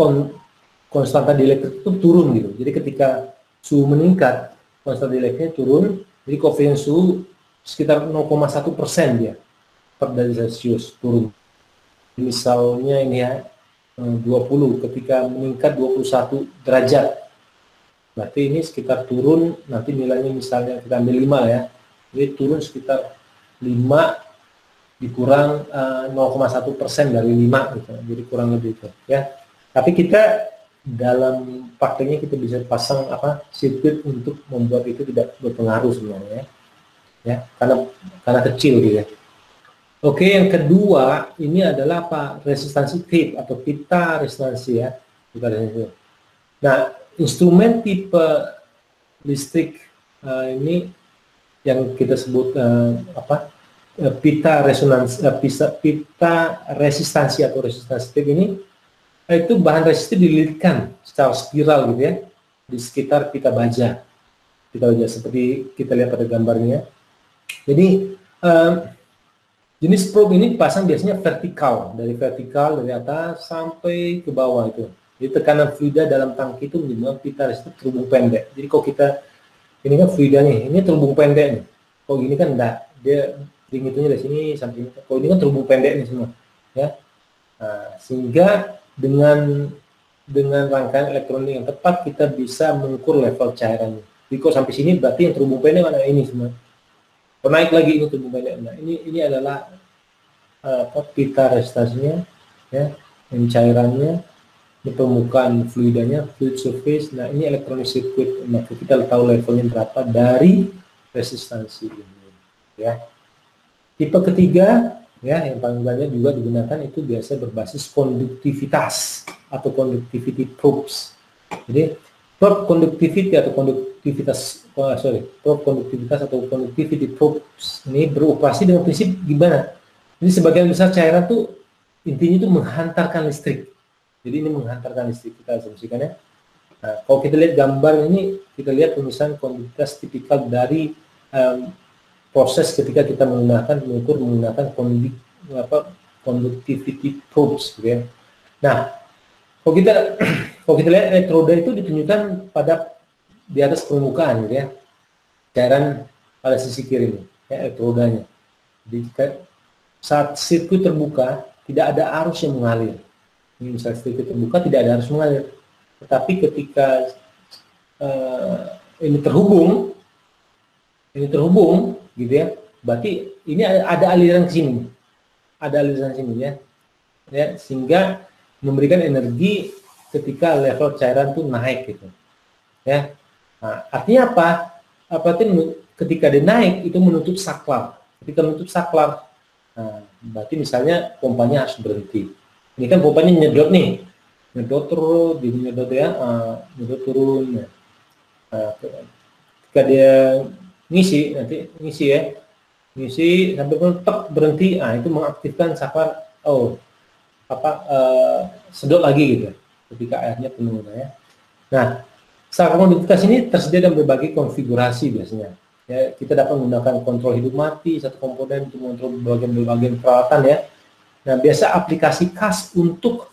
konstanta dielektrik itu turun gitu. Jadi ketika suhu meningkat, konstanta dielektriknya turun, jadi koefisien suhu sekitar 0,1% dia per derajat Celcius turun. Misalnya ini ya 20, ketika meningkat 21 derajat, berarti ini sekitar turun, nanti nilainya misalnya kita ambil 5 ya, jadi turun sekitar 5 dikurang 0,1% dari 5 gitu, jadi kurang lebih itu ya. Tapi kita dalam prakteknya kita bisa pasang apa sirkuit untuk membuat itu tidak berpengaruh sebenarnya ya, karena kecil gitu ya. Oke, yang kedua ini adalah apa? Resistansi tape atau pita resistansi ya. Pita resistansi. Nah, instrumen tipe listrik ini yang kita sebut apa? Pita resonansi, pita resistansi atau resistansi tape ini itu bahan resistif dililitkan secara spiral gitu ya di sekitar pita baja. Pita baja seperti kita lihat pada gambarnya. Jadi jenis probe ini pasang biasanya vertikal, dari atas sampai ke bawah itu. Jadi tekanan fluida dalam tangki itu menyebabkan pita resistif terhubung pendek. Jadi kalau kita, ini kan fluida nih, ini terhubung pendek nih. Kalau gini kan enggak, dia ringitunya dari sini sampai sini. Kalau ini kan terhubung pendek nih semua, ya. Nah, sehingga dengan rangkaian elektronik yang tepat kita bisa mengukur level cairannya. Jadi kalau sampai sini berarti yang terhubung pendek mana ini semua. Kalau naik lagi ini terhubung pendek. Nah, ini adalah pita resistansinya, ya, yang cairannya, ini permukaan fluidanya, fluid surface. Nah, ini elektronik circuit. Nah, kita tahu levelnya berapa dari resistansi ini, ya. Tipe ketiga, ya, yang paling banyak juga digunakan itu biasa berbasis konduktivitas atau conductivity probes. Jadi probe conductivity atau probe konduktivitas atau conductivity probes ini beroperasi dengan prinsip gimana? Jadi sebagian besar cairan tuh intinya itu menghantarkan listrik. Jadi ini menghantarkan listrik, kita asumsikan ya. Nah, kalau kita lihat gambar ini, kita lihat pemisahan konduktivitas tipikal dari proses ketika kita mengukur menggunakan conductivity probes, gitu ya. Nah, kalau kita lihat elektroda itu ditunjukkan pada di atas permukaan, gitu ya, cairan pada sisi kiri ini, ya, elektrodanya. Jadi saat sirkuit terbuka tidak ada arus yang mengalir. Ini misalnya sirkuit terbuka tidak ada arus mengalir. Tetapi ketika ini terhubung, gitu ya, berarti ini ada aliran ke sini, ya, sehingga memberikan energi ketika level cairan itu naik gitu, ya. Nah, artinya apa? Artinya ketika dia naik itu menutup saklar. Ketika menutup saklar, nah, berarti misalnya pompanya harus berhenti. Ini kan pompanya nyedot nih, nyedot terus, nyedot ya, nyedot turun. Nah, ketika dia ngisi sampai tetap berhenti, itu mengaktifkan saklar. Sedot lagi gitu ketika airnya penuh, ya. Nah, saklar konduktivitas ini tersedia dalam berbagai konfigurasi biasanya. Ya, kita dapat menggunakan kontrol hidup mati, satu komponen untuk mengontrol berbagai peralatan, ya. Nah, biasa aplikasi khas untuk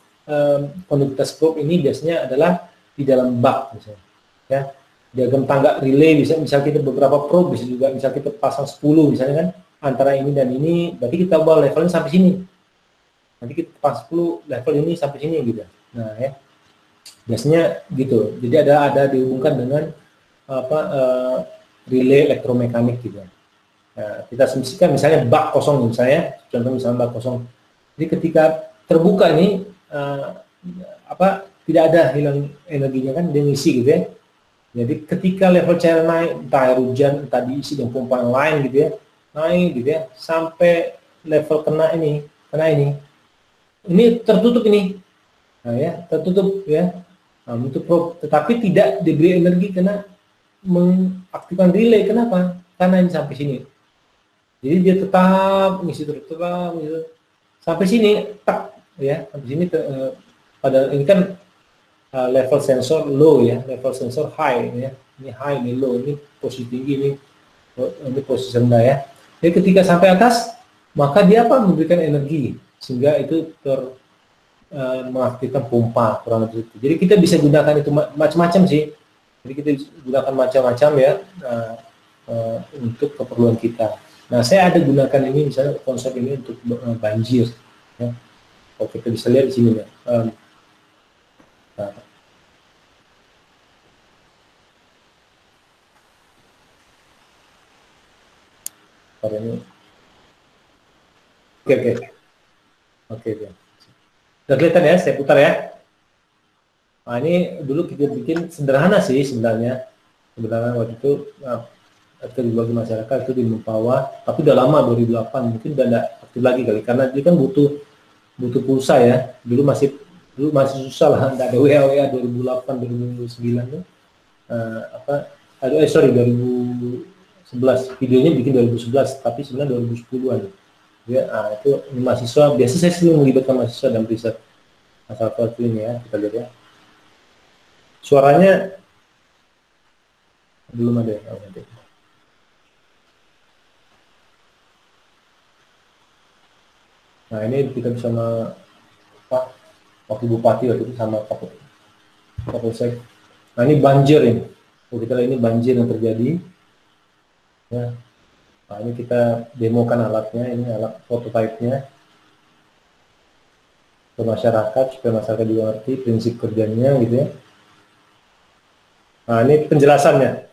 konduktivitas probe ini biasanya adalah di dalam bak misalnya, ya. Diagram tangga relay bisa kita beberapa probe, bisa juga misal kita pasang 10 misalnya kan, antara ini dan ini, berarti kita bawa levelnya sampai sini. Nanti kita pasang 10 level ini sampai sini gitu. Nah, ya. Biasanya gitu. Jadi ada dihubungkan dengan relay elektromekanik gitu. Nah, kita asumsikan misalnya bak kosong misalnya, contoh misalnya bak kosong. Jadi ketika terbuka ini tidak ada hilang energinya kan, dia ngisi gitu ya. Jadi ketika level cairan naik, entah air hujan, entah diisi dengan pompa yang lain gitu ya, naik gitu ya, sampai level kena ini tertutup ini, nah ya, tertutup ya, untuk probe, tetapi tidak diberi energi karena mengaktifkan relay. Kenapa? Karena ini sampai sini, jadi dia tetap ngisi terus, sampai sini, tak ya, sampai sini. Pada ini kan level sensor low ya, level sensor high ya, ini high, ini low, ini posisi tinggi, ini posisi rendah ya. Jadi ketika sampai atas, maka dia memberikan energi sehingga itu mengaktifkan pompa kurang lebih itu. Jadi kita bisa gunakan itu macam-macam sih. Jadi kita gunakan macam-macam ya untuk keperluan kita. Nah, saya ada gunakan ini misalnya konsep ini untuk banjir. Ya. Kalau kita bisa lihat di sini ya. Oke. Sudah kelihatan ya, saya putar ya. Nah, ini dulu kita bikin sederhana sih sebenarnya. Sebenarnya waktu itu bagi masyarakat itu di Mempawah, tapi udah lama 2008, mungkin udah enggak aktif lagi kali, karena dia kan butuh pulsa ya. Dulu masih susah lah, nggak ada WA 2008 2009 tuh. Sorry 2011, videonya bikin 2011, tapi sebenarnya 2010-an ya. Itu ini mahasiswa, biasa saya sering melibatkan mahasiswa dalam riset masalah waktu ini ya. Kita lihat ya, suaranya belum ada ya. Nah ini kita bersama wakil bupati waktu itu sama Kapolsek. Nah ini banjir ini. Kita lihat ini banjir yang terjadi. Ya. Nah ini kita demokan alatnya, ini alat prototipe-nya ke masyarakat supaya masyarakat juga ngerti prinsip kerjanya gitu ya. Nah ini penjelasannya.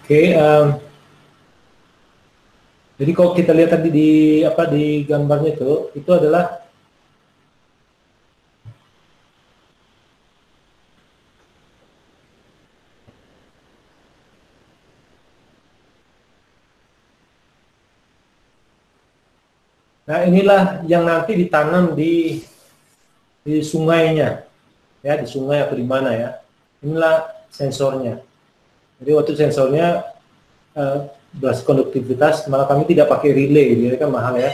Oke, jadi kalau kita lihat tadi di gambarnya itu adalah nah inilah yang nanti ditanam di sungainya ya, di sungai atau di mana ya. Inilah sensornya. Jadi waktu sensornya berbasis konduktivitas, malah kami tidak pakai relay, jadi kan mahal ya,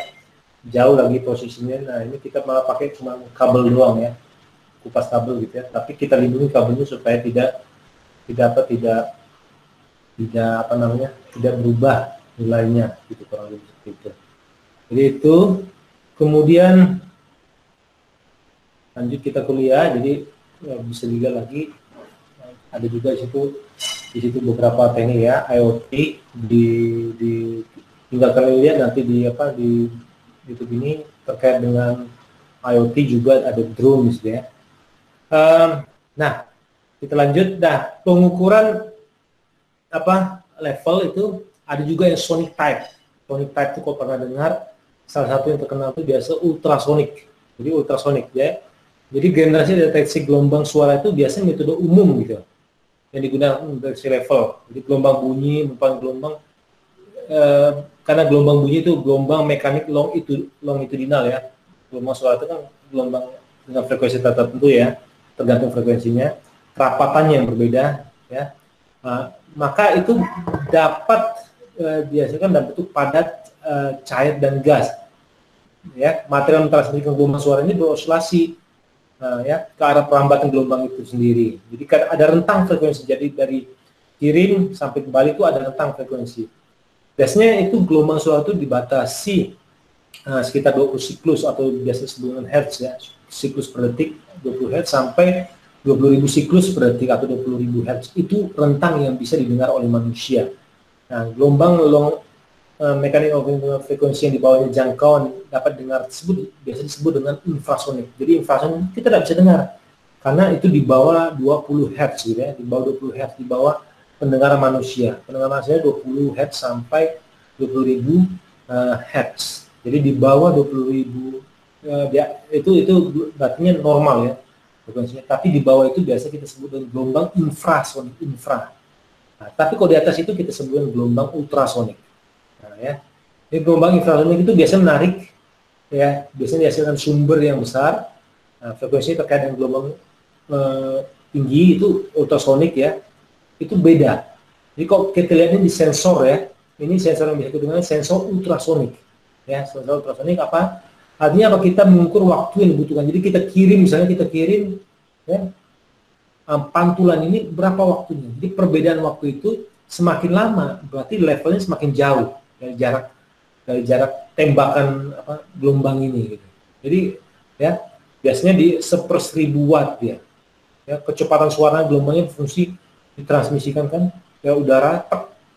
jauh lagi posisinya. Nah ini kita malah pakai cuma kabel doang ya, kupas kabel gitu ya. Tapi kita lindungi kabelnya supaya tidak berubah nilainya gitu, kurang lebih seperti itu. Jadi itu, kemudian lanjut kita kuliah. Jadi ya, bisa dilihat lagi ada juga di situ beberapa teknik ya, IoT tinggal kalian lihat nanti di YouTube ini terkait dengan IoT juga ada drone gitu ya. Nah kita lanjut. Nah pengukuran level itu ada juga yang sonic type. Sonic type itu kalau pernah dengar, salah satu yang terkenal itu biasa ultrasonic. Jadi ultrasonic ya. Jadi generasi deteksi gelombang suara itu biasanya metode umum gitu yang digunakan deteksi level. Jadi gelombang bunyi merupakan gelombang karena gelombang bunyi itu gelombang mekanik longitudinal ya. Gelombang suara itu kan gelombang dengan frekuensi tertentu ya, tergantung frekuensinya, kerapatannya yang berbeda ya. Maka itu dapat dihasilkan dalam bentuk padat, cair dan gas. Ya, material mentransmisikan gelombang suara ini beroscilasi ya ke arah perlambatan gelombang itu sendiri. Jadi kan ada rentang frekuensi. Jadi dari kirim sampai kembali itu ada rentang frekuensi. Biasanya itu gelombang suara itu dibatasi sekitar 20 siklus atau biasa disebut dengan hertz ya, siklus per detik 20 hertz sampai 20.000 siklus per detik atau 20.000 hertz. Itu rentang yang bisa didengar oleh manusia. Nah, gelombang mekanik frekuensi yang di bawahnya jangkauan dapat dengar biasa disebut dengan infrasonik. Jadi infrasonik kita tidak bisa dengar karena itu di bawah 20 Hz gitu ya, di bawah 20 Hz, di bawah pendengaran manusia. Pendengaran manusia 20 Hz sampai 20.000 Hz. Jadi di bawah 20.000 itu berarti normal ya frekuensinya. Tapi di bawah itu biasa kita sebut dengan gelombang infrasonik, infra. Nah, tapi kalau di atas itu kita sebut dengan gelombang ultrasonik. Nah, ya. Jadi gelombang infrasonik itu biasanya menarik ya, biasanya dihasilkan sumber yang besar. Nah, frekuensinya terkait dengan gelombang tinggi itu ultrasonik ya, itu beda. Jadi kalau kita lihat ini di sensor ya, ini sensor yang bisa kita dengar, sensor ultrasonik ya. Sensor ultrasonik apa? Artinya apa? Kita mengukur waktu yang dibutuhkan. Jadi kita kirim, misalnya kita kirim ya, pantulan ini berapa waktunya. Jadi perbedaan waktu itu semakin lama berarti levelnya semakin jauh dari jarak tembakan gelombang ini gitu. Jadi ya biasanya di 1/1000 watt ya. Ya kecepatan suara gelombangnya fungsi ditransmisikan kan ke udara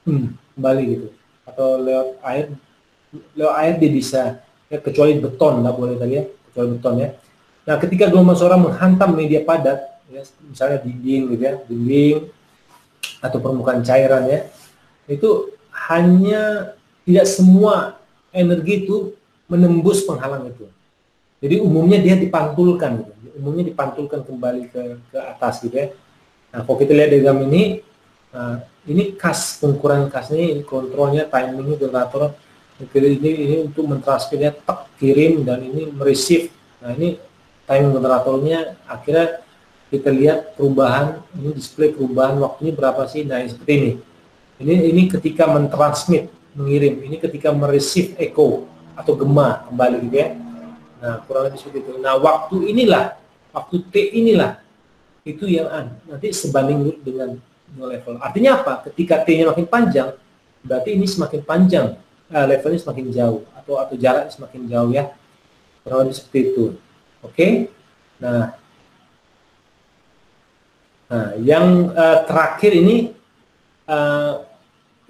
kembali gitu, atau lewat air dia bisa ya, kecuali beton nggak boleh tadi ya, kecuali beton ya. Nah ketika gelombang suara menghantam media padat ya, misalnya dinding gitu ya, dinding atau permukaan cairan ya, itu hanya tidak semua energi itu menembus penghalang itu. Jadi umumnya dia dipantulkan gitu. umumnya dipantulkan kembali ke atas gitu ya. Nah, kalau kita lihat diagram ini kas, pengukuran kasnya, ini kontrolnya, timingnya, generator, ini untuk mentransfernya, tek, kirim, dan ini mereceive. Nah, ini timing generatornya, akhirnya kita lihat perubahan, ini display perubahan waktunya berapa sih. Nah, seperti ini. Ini ketika mentransmit, mengirim, ini ketika mereceive echo atau gema kembali gitu ya. Nah, kurang lebih seperti itu. Nah, waktu T inilah itu yang nanti sebanding dengan level. Artinya apa? Ketika T-nya makin panjang, berarti ini semakin panjang, levelnya semakin jauh, atau jaraknya semakin jauh ya. Kurang lebih seperti itu. Oke? Nah, yang terakhir ini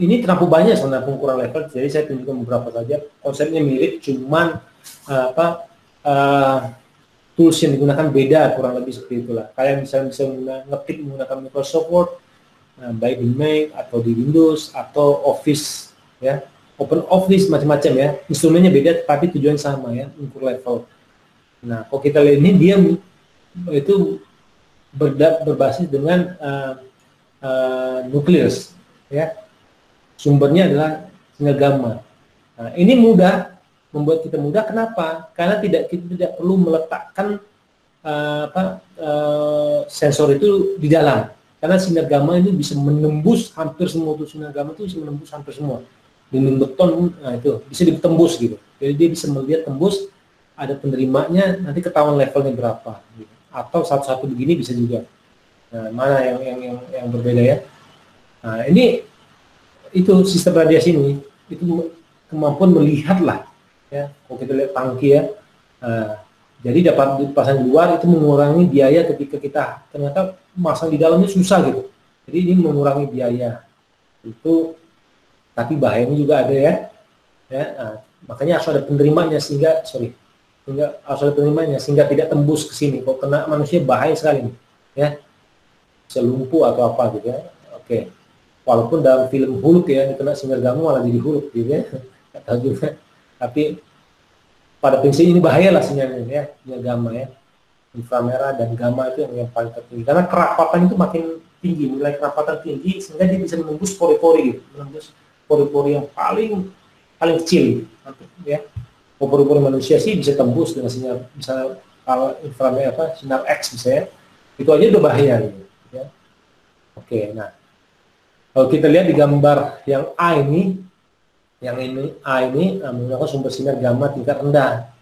terlalu banyak sebenarnya pengukuran level, jadi saya tunjukkan beberapa saja. Konsepnya mirip, cuman tools yang digunakan beda, kurang lebih seperti itulah. Kalian bisa ngetik menggunakan Microsoft Word, baik di Mac atau di Windows atau Office ya, Open Office, macam-macam ya. Instrumennya beda tapi tujuan sama ya, mengukur level. Nah, kalau kita lihat ini dia itu berbasis dengan nukleus ya. Sumbernya adalah sinyal gamma. Nah, ini membuat kita mudah. Kenapa? Karena kita tidak perlu meletakkan sensor itu di dalam. Karena sinyal gamma ini bisa menembus hampir semua, sinyal gamma itu bisa menembus hampir semua. Dinding beton, nah itu bisa ditembus gitu. Jadi dia bisa melihat tembus, ada penerimanya, nanti ketahuan levelnya berapa. Gitu. Atau satu-satu begini bisa juga. Nah, mana yang berbeda ya? Nah, ini itu sistem radiasi ini itu kemampuan melihat lah ya. Kalau kita lihat tangki ya, jadi dapat dipasang di luar itu mengurangi biaya ketika kita ternyata masang di dalamnya susah gitu. Jadi ini mengurangi biaya itu, tapi bahayanya juga ada ya. Makanya harus ada penerimanya sehingga tidak tembus ke sini. Kalau kena manusia bahaya sekali nih, ya, bisa lumpuh atau apa gitu ya. Oke. Walaupun dalam film Hulk ya, kena sinyal gamma malah jadi Hulk gitu ya, nggak tahu juga. Tapi pada prinsipnya ini bahaya lah sinyalnya ya, sinyal gamma ya, inframerah dan gamma itu yang paling tertinggi. Karena kerapatan itu makin tinggi, nilai kerapatan tinggi sehingga dia bisa menembus pori-pori gitu, menembus pori-pori yang paling kecil gitu, ya. Pori-pori manusia sih bisa tembus dengan sinyal, misalnya kalau inframerah sinar X misalnya, itu aja udah bahaya gitu ya. Oke, nah. Kalau kita lihat di gambar yang A ini menggunakan sumber sinar gamma tingkat rendah,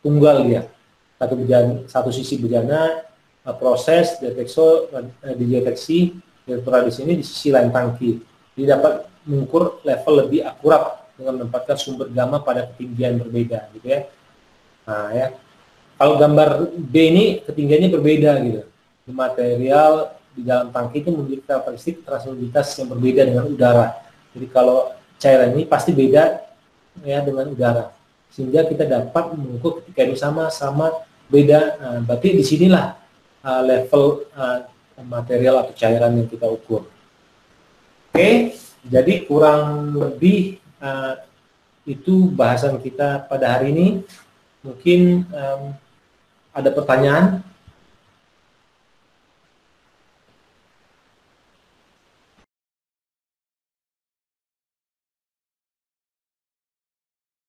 tunggal dia, satu sisi bejana, proses dideteksi di sini di sisi lain tangki. Jadi dapat mengukur level lebih akurat dengan menempatkan sumber gamma pada ketinggian berbeda, gitu ya. Nah ya, kalau gambar B ini ketinggiannya berbeda gitu, di material di dalam tangki itu memiliki karakteristik transmisibilitas yang berbeda dengan udara. Jadi kalau cairan ini pasti beda ya dengan udara, sehingga kita dapat mengukur ketika ini sama beda. Berarti disinilah level material atau cairan yang kita ukur. Oke, jadi kurang lebih itu bahasan kita pada hari ini. Mungkin ada pertanyaan.